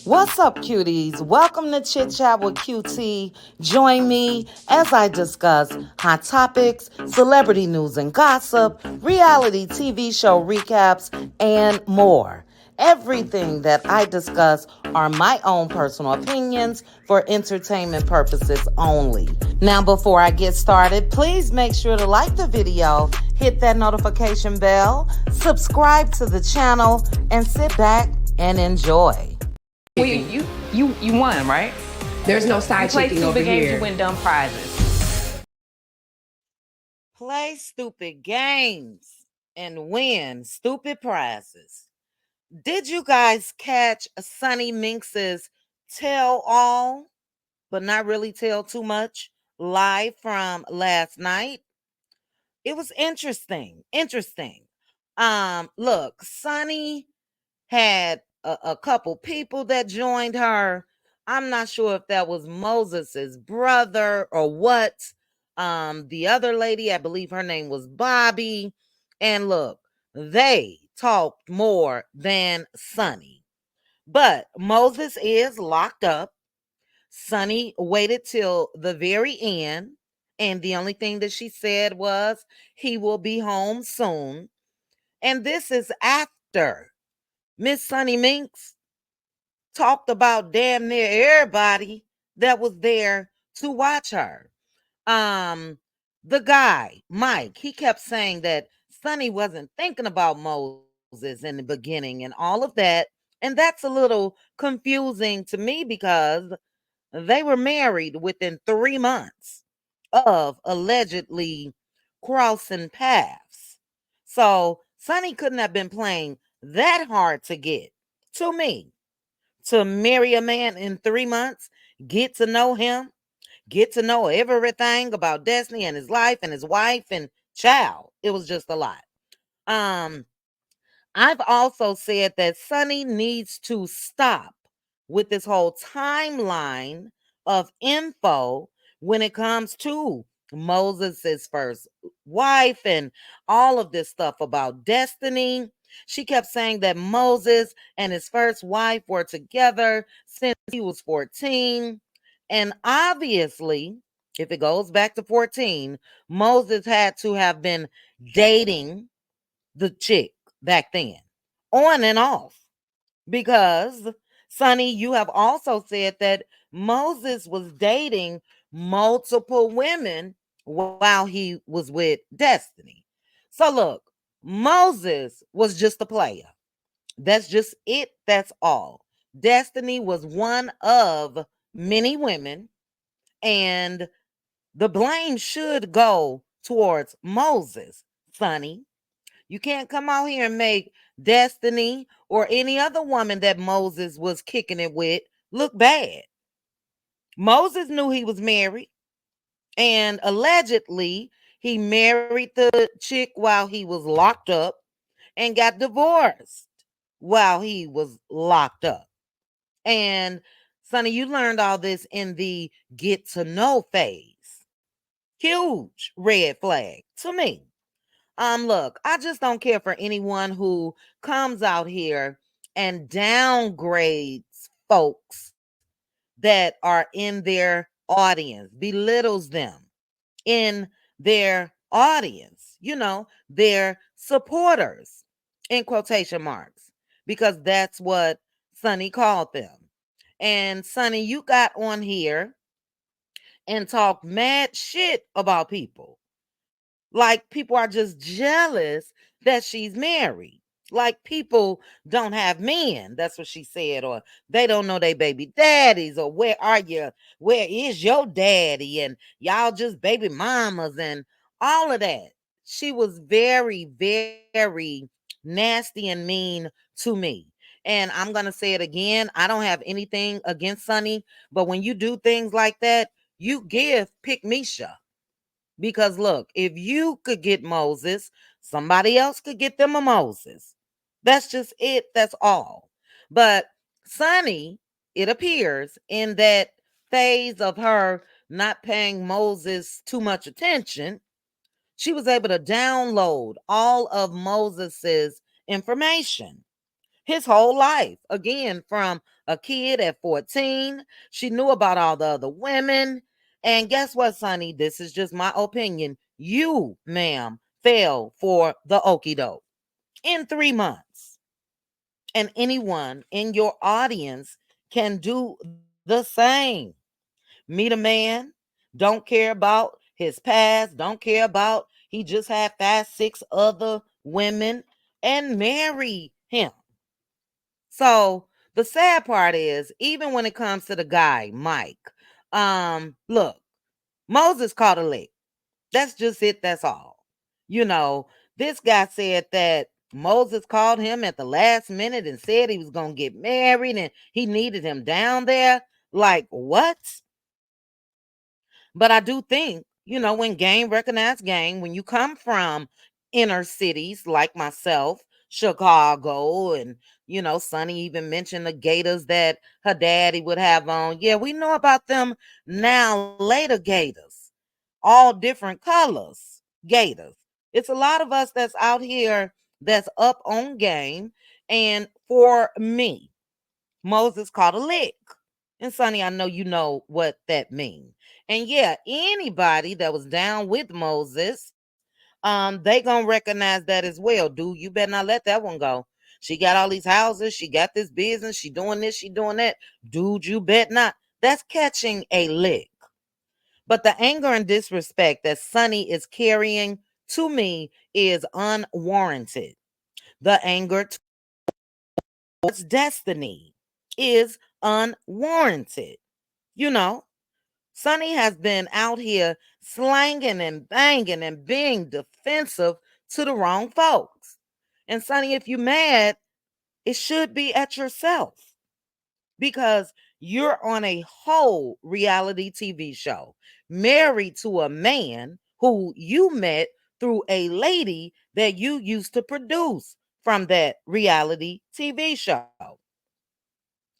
What's up, cuties? Welcome to Chit Chat with QT. Join me as I discuss hot topics, celebrity news and gossip, reality TV show recaps, and more. Everything that I discuss are my own personal opinions for entertainment purposes only. Now, before I get started, please make sure to like the video, hit that notification bell, subscribe to the channel, and sit back and enjoy. You won, right? There's no side chicking over here. You win dumb prizes. Play stupid games and win stupid prizes. Did you guys catch Sunni Minx's tell all, but not really tell too much, live from last night? It was interesting. Look, Sunni had a couple people that joined her. I'm not sure if that was Moses's brother or what. The other lady, I believe her name was Bobby. And look, they talked more than Sunni. But Moses is locked up. Sunni waited till the very end. And the only thing that she said was he will be home soon. And this is after Miss Sunni Minx talked about damn near everybody that was there to watch her. The guy, Mike, he kept saying that Sunni wasn't thinking about Moses in the beginning and all of that. And that's a little confusing to me because they were married within 3 months of allegedly crossing paths. So Sunni couldn't have been playing that hard to get to me. To marry a man in 3 months, get to know him, get to know everything about Destiny and his life and his wife and child. It was just a lot. I've also said that Sunni needs to stop with this whole timeline of info when it comes to Moses's first wife and all of this stuff about Destiny. She kept saying that Moses and his first wife were together since he was 14. And obviously, if it goes back to 14, Moses had to have been dating the chick back then, on and off. Because, Sunni, you have also said that Moses was dating multiple women while he was with Destiny. So, look, Moses was just a player. That's just it. That's all. Destiny was one of many women, and the blame should go towards Moses, Sunni. You can't come out here and make Destiny or any other woman that Moses was kicking it with look bad. Moses knew he was married, and allegedly he married the chick while he was locked up and got divorced while he was locked up. And Sunni, you learned all this in the get to know phase. Huge red flag to me. Look, I just don't care for anyone who comes out here and downgrades folks that are in their audience, belittles them in their audience, their supporters, in quotation marks, because that's what Sunni called them. And Sunni, you got on here and talked mad shit about people. Like people are just jealous that she's married. Like people don't have men. That's what she said. Or they don't know they baby daddies. Or where are you? Where is your daddy? And y'all just baby mamas and all of that. She was very, very nasty and mean to me. And I'm going to say it again. I don't have anything against Sunni. But when you do things like that, you give pick Misha. Because look, if you could get Moses, somebody else could get them a Moses. That's just it. That's all. But Sunni, it appears, in that phase of her not paying Moses too much attention, she was able to download all of Moses's information. his whole life. Again, from a kid at 14, she knew about all the other women. And guess what, Sunny? This is just my opinion. You, ma'am, fell for the okie doke in 3 months. And anyone in your audience can do the same. Meet a man, don't care about his past, don't care about he just had 5, 6 other women, and marry him. So the sad part is, even when it comes to the guy, Mike, look, Moses caught a lick. That's just it. That's all. You know, this guy said that Moses called him at the last minute and said he was going to get married and he needed him down there. Like, what? But I do think, when game recognize game, when you come from inner cities like myself, Chicago, and, Sunny even mentioned the gators that her daddy would have on. Yeah, we know about them now later gators, all different colors gators. It's a lot of us that's out here that's up on game. And for me, Moses caught a lick. And Sonny, I know you know what that means. And yeah, anybody that was down with Moses, they gonna recognize that as well. Dude, you better not let that one go. She got all these houses, she got this business, she doing this, she doing that. Dude, you bet not. That's catching a lick. But the anger and disrespect that Sonny is carrying to me is unwarranted. The anger towards Destiny is unwarranted. Sonny has been out here slanging and banging and being defensive to the wrong folks. And Sonny, if you're mad, it should be at yourself, because you're on a whole reality TV show, married to a man who you met through a lady that you used to produce from that reality TV show.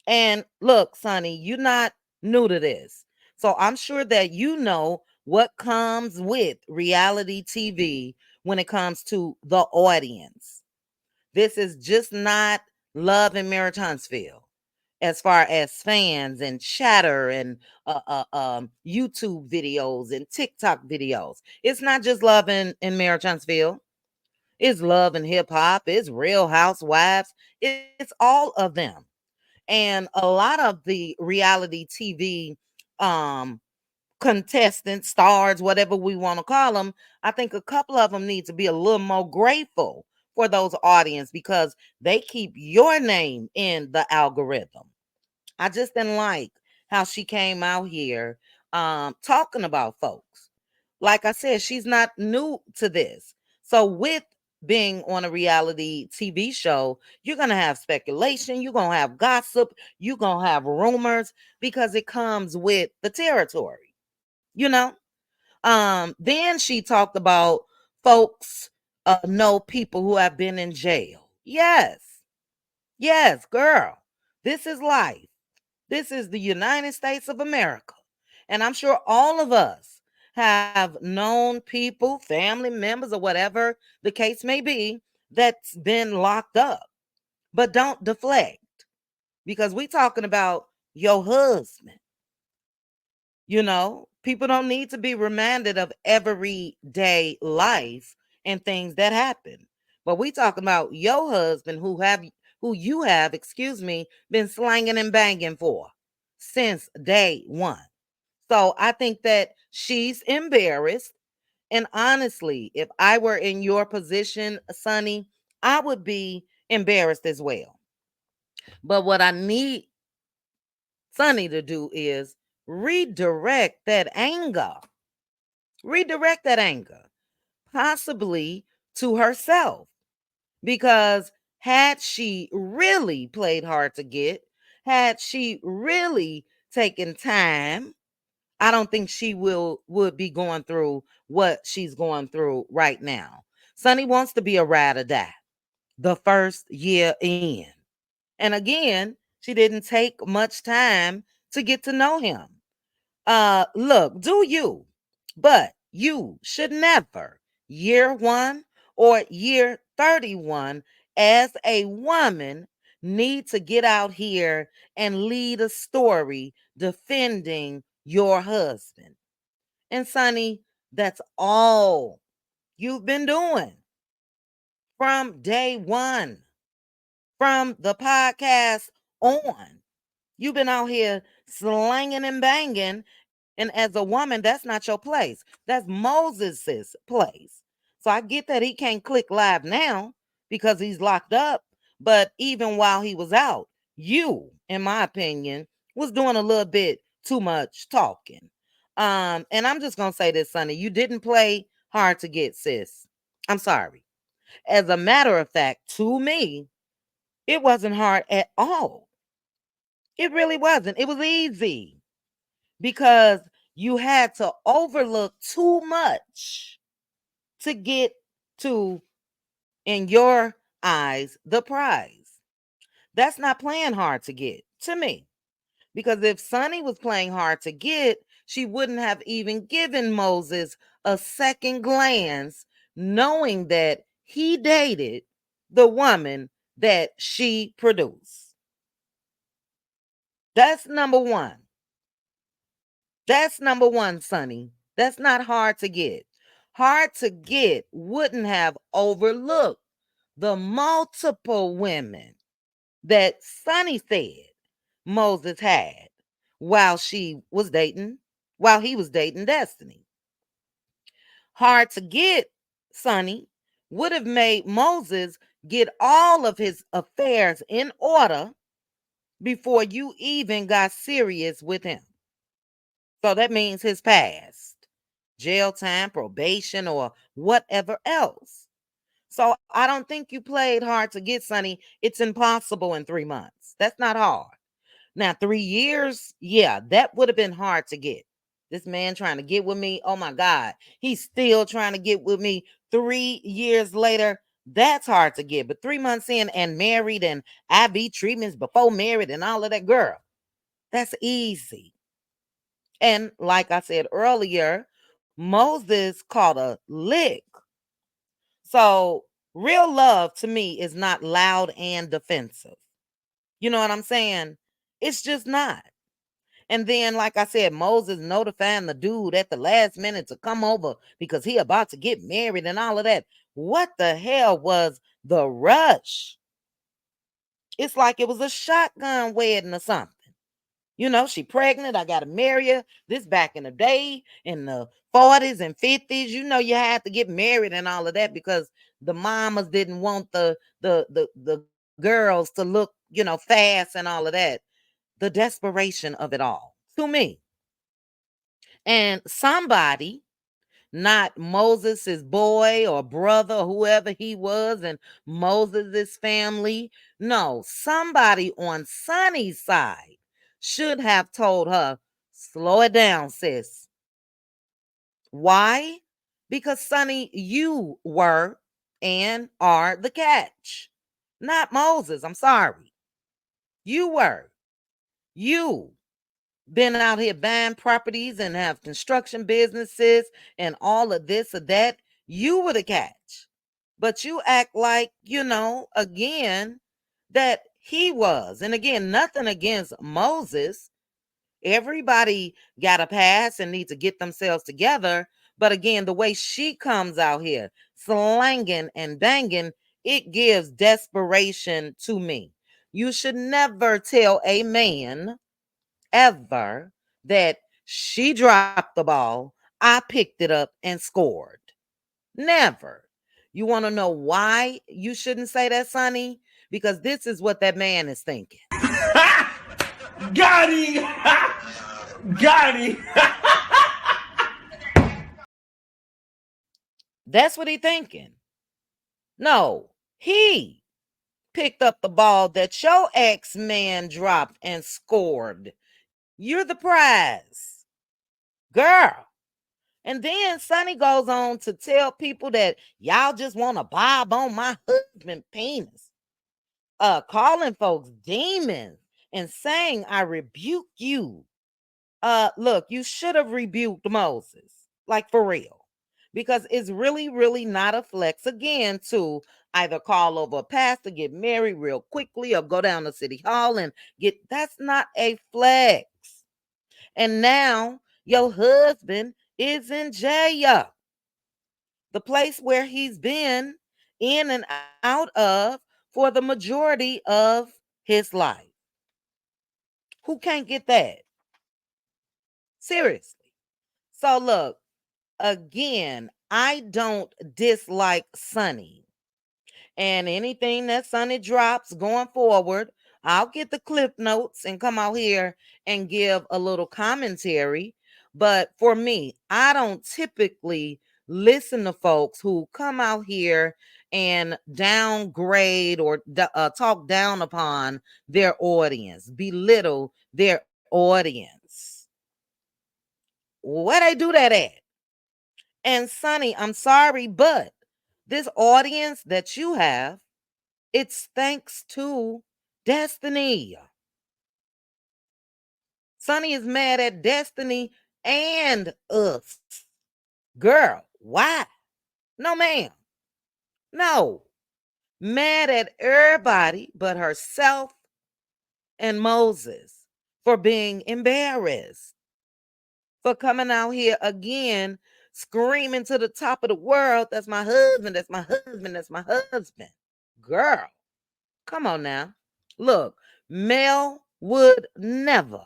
And look, Sonny, you're not new to this. So I'm sure that you know what comes with reality TV when it comes to the audience. This is just not Love and Marriage Huntsville as far as fans and chatter and YouTube videos and TikTok videos. It's not just Love and Marriage Huntsville. It's Love and Hip Hop. It's Real Housewives. It's all of them. And a lot of the reality TV contestants, stars, whatever we want to call them, I think a couple of them need to be a little more grateful for those audience, because they keep your name in the algorithm. I just didn't like how she came out here talking about folks. Like I said, she's not new to this. So with being on a reality TV show, you're going to have speculation, you're going to have gossip, you're going to have rumors, because it comes with the territory. Then she talked about folks know people who have been in jail. Yes, girl. This is life. This is the United States of America. And I'm sure all of us have known people, family members, or whatever the case may be, that's been locked up. But don't deflect, because we're talking about your husband. People don't need to be reminded of everyday life and things that happen. But we talking about your husband who you have, been slanging and banging for since day one. So I think that she's embarrassed. And honestly, if I were in your position, Sonny, I would be embarrassed as well. But what I need Sonny to do is redirect that anger. Redirect that anger, possibly to herself. Because had she really played hard to get, had she really taken time, I don't think she would be going through what she's going through right now. Sonny wants to be a ride or die the first year in. And again, she didn't take much time to get to know him. Look, do you, but you should never, year one or year 31, as a woman, need to get out here and lead a story defending your husband. And Sunny, that's all you've been doing from day one, from the podcast on. You've been out here slanging and banging. And as a woman, that's not your place. That's Moses's place. So I get that he can't click live now because he's locked up. But even while he was out, you, in my opinion, was doing a little bit too much talking. And I'm just gonna say this, Sunny, you didn't play hard to get, sis. I'm sorry. As a matter of fact, to me, it wasn't hard at all. It really wasn't. It was easy because you had to overlook too much to get to, in your eyes, the prize. That's not playing hard to get to me. Because if Sunny was playing hard to get, she wouldn't have even given Moses a second glance, knowing that he dated the woman that she produced. That's number one. That's number one, Sunny. That's not hard to get. Hard to get wouldn't have overlooked the multiple women that Sunny said Moses had while he was dating Destiny. Hard to get, Sunny, would have made Moses get all of his affairs in order before you even got serious with him. So that means his past, jail time, probation, or whatever else. So I don't think you played hard to get, Sunny. It's impossible in 3 months. That's not hard. Now, 3 years, yeah, that would have been hard to get. This man trying to get with me, oh my God, he's still trying to get with me 3 years later. That's hard to get. But 3 months in and married and IV treatments before married and all of that, girl, that's easy. And like I said earlier, Moses caught a lick. So real love to me is not loud and defensive. You know what I'm saying? It's just not. And then, like I said, Moses notifying the dude at the last minute to come over because he about to get married and all of that. What the hell was the rush? It's like it was a shotgun wedding or something. You know, she pregnant. I got to marry her. This back in the day, in the 40s and 50s, you know, you had to get married and all of that because the mamas didn't want the girls to look, you know, fast and all of that. The desperation of it all to me. And somebody, not Moses's boy or brother or whoever he was and Moses's family, no, somebody on Sunny's side should have told her, slow it down, sis. Why? Because Sunny, you were and are the catch, not Moses. I'm sorry. You were. You been out here buying properties and have construction businesses and all of this or that. You were the catch. But you act like, you know, again, that he was. And again, nothing against Moses. Everybody got a pass and need to get themselves together. But again, the way she comes out here slanging and banging, it gives desperation to me. You should never tell a man ever that she dropped the ball, I picked it up and scored. Never. You want to know why you shouldn't say that, Sunny? Because this is what that man is thinking. Got him! Got him! That's what he thinking. No, he picked up the ball that your ex-man dropped and scored. You're the prize, girl. And then Sunny goes on to tell people that y'all just want to bob on my husband's penis. Calling folks demons and saying, I rebuke you. Look, you should have rebuked Moses, like for real. Because it's really, really not a flex again to either call over a pastor, get married real quickly, or go down to City Hall and get. That's not a flex. And now your husband is in jail, the place where he's been in and out of for the majority of his life. Who can't get that? Seriously. So look, again, I don't dislike Sunni. And anything that Sunni drops going forward, I'll get the clip notes and come out here and give a little commentary. But for me, I don't typically listen to folks who come out here and downgrade or talk down upon their audience, belittle their audience. Where they do that at? And Sunni, I'm sorry, but this audience that you have, it's thanks to Destiny. Sunni is mad at Destiny and us. Girl, why? No, ma'am. No. Mad at everybody but herself and Moses for being embarrassed, for coming out here again screaming to the top of the world, that's my husband, that's my husband, that's my husband. Girl, come on now. Look, Mel would never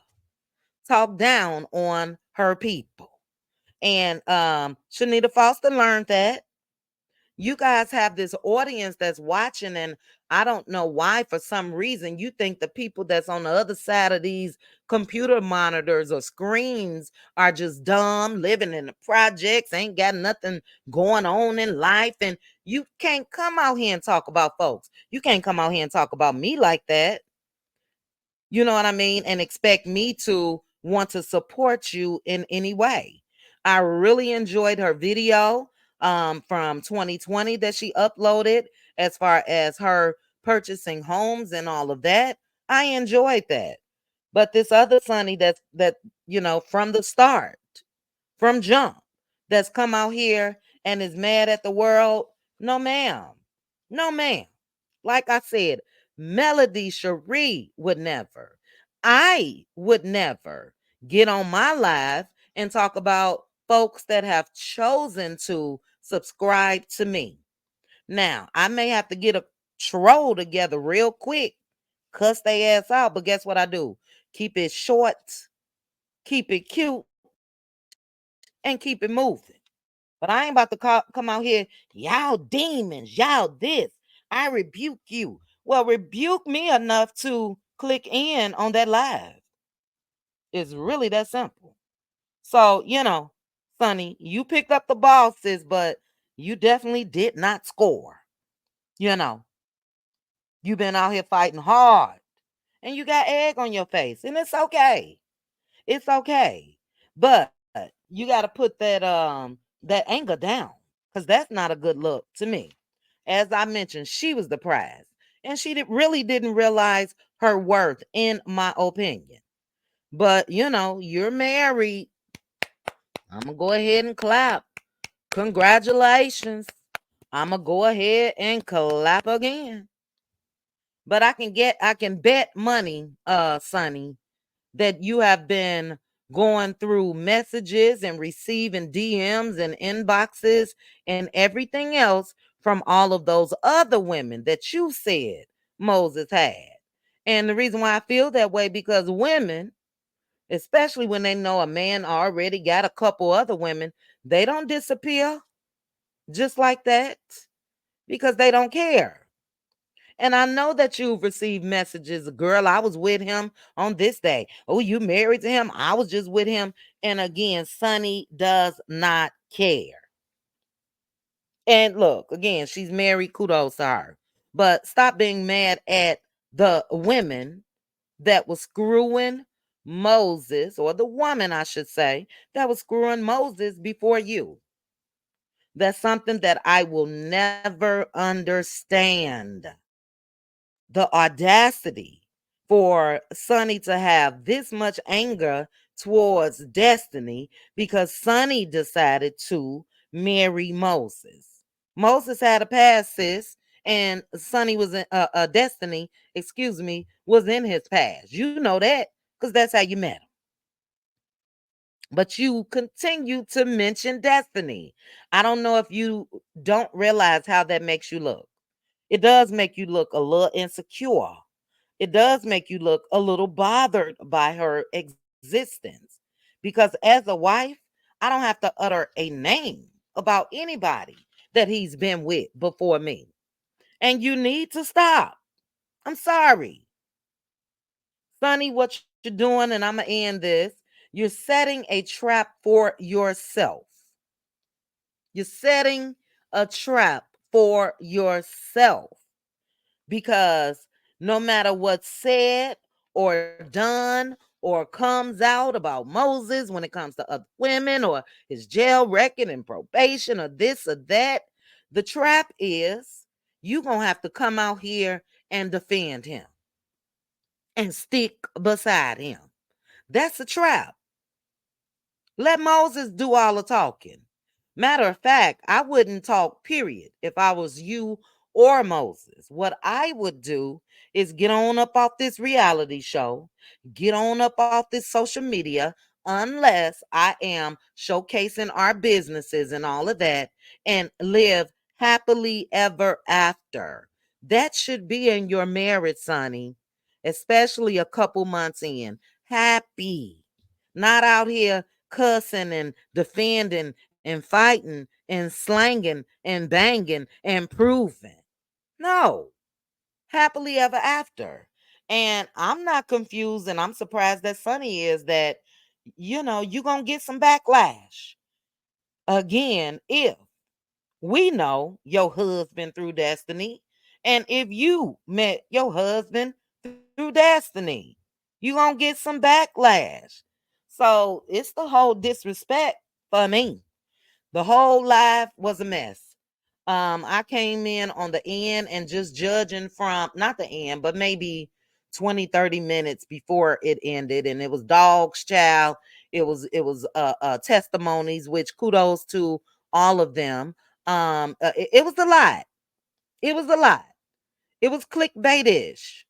talk down on her people. And Shanita Foster learned that. You guys have this audience that's watching, and I don't know why, for some reason, you think the people that's on the other side of these computer monitors or screens are just dumb, living in the projects, ain't got nothing going on in life. And you can't come out here and talk about folks. You can't come out here and talk about me like that. You know what I mean? And expect me to want to support you in any way. I really enjoyed her video from 2020 that she uploaded as far as her purchasing homes and all of that. I enjoyed that. But this other Sunni that from the start, from jump, that's come out here and is mad at the world. No, ma'am. No, ma'am. Like I said, Melody Cherie would never. I would never get on my live and talk about folks that have chosen to subscribe to me. Now, I may have to get a troll together real quick, cuss their ass out, but guess what I do? Keep it short, keep it cute, and keep it moving. But I ain't about to come out here, y'all demons, y'all this. I rebuke you. Well, rebuke me enough to click in on that live. It's really that simple. So, Sunni, you picked up the ball, sis, but you definitely did not score. You've been out here fighting hard and you got egg on your face, and it's okay. It's okay. But you got to put that anger down, because that's not a good look to me. As I mentioned, she was the prize, and she really didn't realize her worth, in my opinion. But you're married. I'm gonna go ahead and clap. Congratulations. I'm gonna go ahead and clap again. But I can bet money, Sunni, that you have been going through messages and receiving DMs and inboxes and everything else from all of those other women that you said Moses had. And the reason why I feel that way, because women, especially when they know a man already got a couple other women, they don't disappear just like that, because they don't care. And I know that you've received messages, girl, I was with him on this day. Oh, you married to him? I was just with him. And again, Sunni does not care. And look, again, she's married, kudos to her. But stop being mad at the women that was screwing Moses, or the woman, I should say, that was screwing Moses before you. That's something that I will never understand. The audacity for Sunni to have this much anger towards Destiny because Sunni decided to marry Moses. Moses had a past, sis, and Sunny was in Destiny, excuse me, was in his past. You know that because that's how you met him. But you continue to mention Destiny. I don't know if you don't realize how that makes you look. It does make you look a little insecure. It does make you look a little bothered by her existence. Because as a wife, I don't have to utter a name about anybody that he's been with before me. And you need to stop. I'm sorry. Sunny, what you're doing, and I'm going to end this, you're setting a trap for yourself. You're setting a trap for yourself because no matter what's said or done or comes out about Moses when it comes to other women or his jail record and probation or this or that, the trap is you're going to have to come out here and defend him and stick beside him. That's a trap. Let Moses do all the talking. Matter of fact, I wouldn't talk, period, if I was you or Moses. What I would do is get on up off this reality show, get on up off this social media, unless I am showcasing our businesses and all of that, and live happily ever after. That should be in your marriage, Sonny, especially a couple months in. Happy. Not out here cussing and defending and fighting and slanging and banging and proving. No, happily ever after. And I'm not confused, and I'm surprised that Sunny is that, you're going to get some backlash. Again, if we know your husband through Destiny, and if you met your husband through Destiny, you're going to get some backlash. So it's the whole disrespect for me. The whole live was a mess. I came in on the end and just judging from not the end, but maybe 20, 30 minutes before it ended. And it was dogs, child. It was testimonies, which kudos to all of them. It was a lot. It was a lot. It was clickbaitish.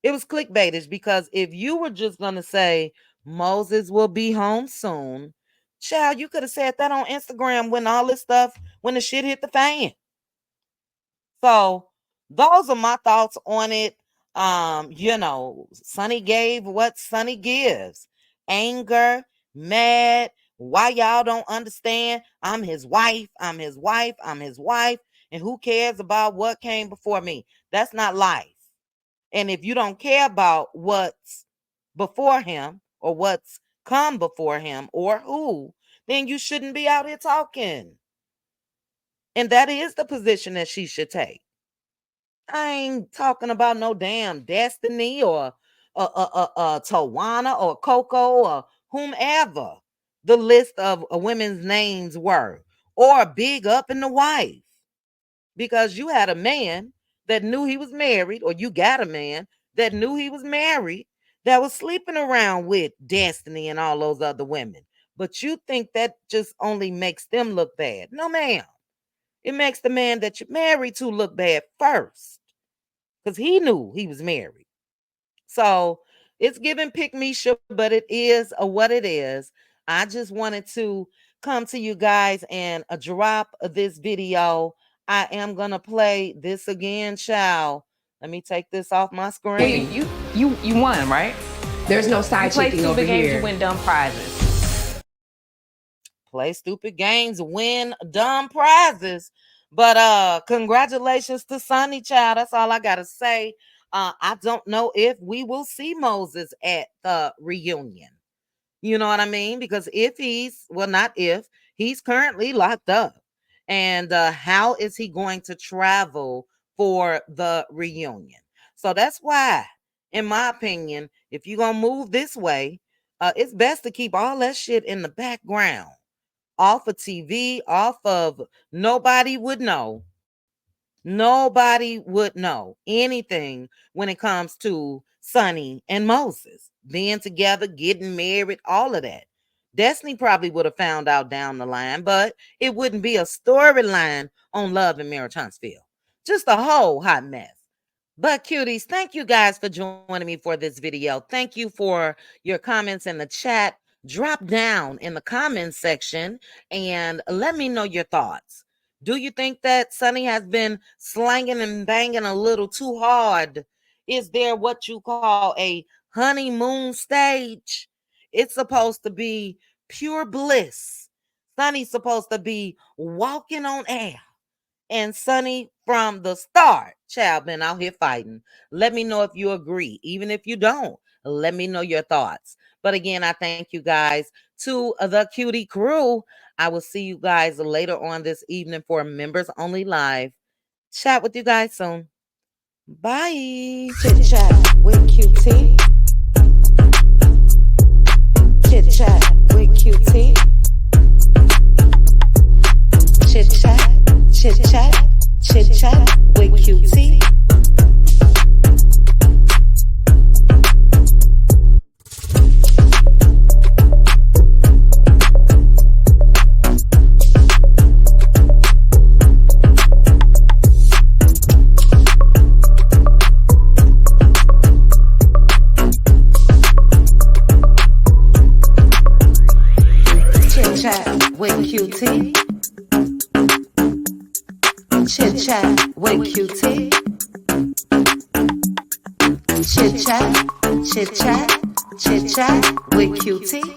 It was clickbaitish because if you were just gonna say Moses will be home soon, child, you could have said that on Instagram when all this stuff, when the shit hit the fan. So those are my thoughts on it. Sunny gave what Sunny gives. Anger, mad. Why y'all don't understand? I'm his wife. I'm his wife. I'm his wife. And who cares about what came before me? That's not life. And if you don't care about what's before him or what's come before him or who, then you shouldn't be out here talking. And that is the position that she should take. I ain't talking about no damn Destiny or Tawana or Coco or whomever the list of women's names were, or big up in the wife. Because you had a man that knew he was married, or you got a man that knew he was married that was sleeping around with Destiny and all those other women. But you think that just only makes them look bad. No, ma'am. It makes the man that you're married to look bad first because he knew he was married. So it's giving pick me shit, but it is what it is. I just wanted to come to you guys and drop this video. I am gonna play this again, child. Let me take this off my screen. You won, right? There's no side chicking over games, here. you win dumb prizes. Play stupid games, win dumb prizes. But congratulations to Sunny, child. That's all I gotta say. I don't know if we will see Moses at the reunion. You know what I mean? Because he's currently locked up. And how is he going to travel for the reunion? So that's why, in my opinion, if you're going to move this way, it's best to keep all that shit in the background, off of TV, off of nobody would know. Nobody would know anything when it comes to Sunny and Moses being together, getting married, all of that. Destiny probably would have found out down the line, but it wouldn't be a storyline on Love and Marriage Huntsville. Just a whole hot mess. But cuties, thank you guys for joining me for this video. Thank you for your comments in the chat. Drop down in the comments section and let me know your thoughts. Do you think that Sunni has been slanging and banging a little too hard? Is there what you call a honeymoon stage? It's supposed to be pure bliss. Sunni's supposed to be walking on air. And Sunni, from the start, child, been out here fighting. Let me know if you agree. Even if you don't, let me know your thoughts. But again, I thank you guys to the Cutie crew. I will see you guys later on this evening for members only live. Chat with you guys soon. Bye. Chit chat with QT. Chit chat with QT. Chit chat, chit chat, chit chat with QT. Chit chat with QT. Chit chat with QT. Chit chat, chit chat, chit chat with QT.